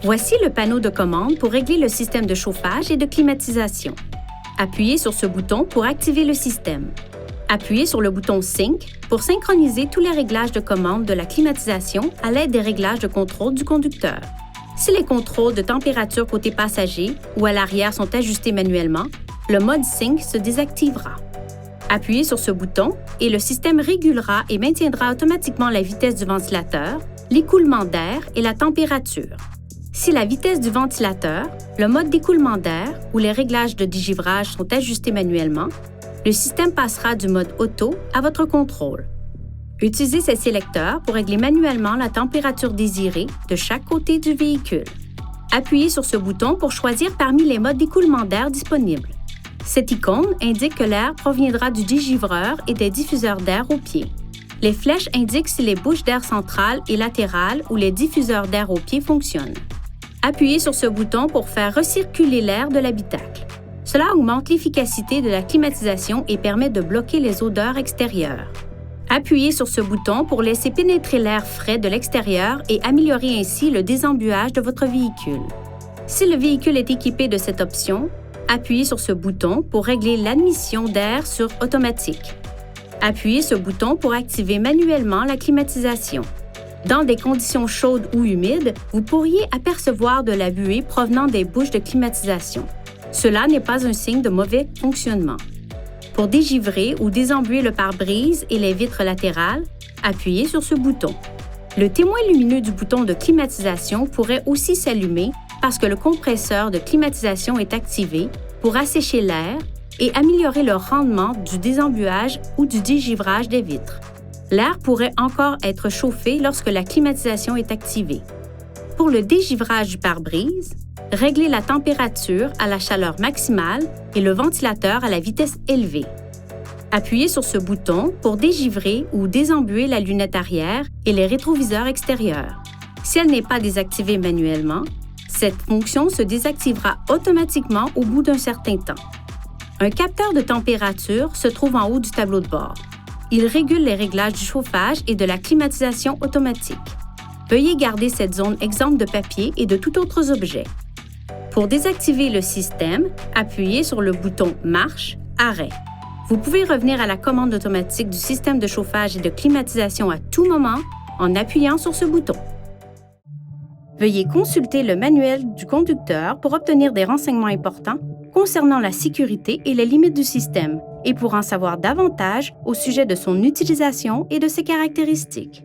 Voici le panneau de commande pour régler le système de chauffage et de climatisation. Appuyez sur ce bouton pour activer le système. Appuyez sur le bouton Sync pour synchroniser tous les réglages de commande de la climatisation à l'aide des réglages de contrôle du conducteur. Si les contrôles de température côté passager ou à l'arrière sont ajustés manuellement, le mode Sync se désactivera. Appuyez sur ce bouton et le système régulera et maintiendra automatiquement la vitesse du ventilateur, l'écoulement d'air et la température. Si la vitesse du ventilateur, le mode d'écoulement d'air ou les réglages de dégivrage sont ajustés manuellement, le système passera du mode auto à votre contrôle. Utilisez ces sélecteurs pour régler manuellement la température désirée de chaque côté du véhicule. Appuyez sur ce bouton pour choisir parmi les modes d'écoulement d'air disponibles. Cette icône indique que l'air proviendra du dégivreur et des diffuseurs d'air au pied. Les flèches indiquent si les bouches d'air centrales et latérales ou les diffuseurs d'air au pied fonctionnent. Appuyez sur ce bouton pour faire recirculer l'air de l'habitacle. Cela augmente l'efficacité de la climatisation et permet de bloquer les odeurs extérieures. Appuyez sur ce bouton pour laisser pénétrer l'air frais de l'extérieur et améliorer ainsi le désembuage de votre véhicule. Si le véhicule est équipé de cette option, appuyez sur ce bouton pour régler l'admission d'air sur automatique. Appuyez ce bouton pour activer manuellement la climatisation. Dans des conditions chaudes ou humides, vous pourriez apercevoir de la buée provenant des bouches de climatisation. Cela n'est pas un signe de mauvais fonctionnement. Pour dégivrer ou désembuer le pare-brise et les vitres latérales, appuyez sur ce bouton. Le témoin lumineux du bouton de climatisation pourrait aussi s'allumer parce que le compresseur de climatisation est activé pour assécher l'air et améliorer le rendement du désembuage ou du dégivrage des vitres. L'air pourrait encore être chauffé lorsque la climatisation est activée. Pour le dégivrage du pare-brise, réglez la température à la chaleur maximale et le ventilateur à la vitesse élevée. Appuyez sur ce bouton pour dégivrer ou désembuer la lunette arrière et les rétroviseurs extérieurs. Si elle n'est pas désactivée manuellement, cette fonction se désactivera automatiquement au bout d'un certain temps. Un capteur de température se trouve en haut du tableau de bord. Il régule les réglages du chauffage et de la climatisation automatique. Veuillez garder cette zone exempte de papier et de tout autre objet. Pour désactiver le système, appuyez sur le bouton Marche, Arrêt. Vous pouvez revenir à la commande automatique du système de chauffage et de climatisation à tout moment en appuyant sur ce bouton. Veuillez consulter le manuel du conducteur pour obtenir des renseignements importants concernant la sécurité et les limites du système et pour en savoir davantage au sujet de son utilisation et de ses caractéristiques.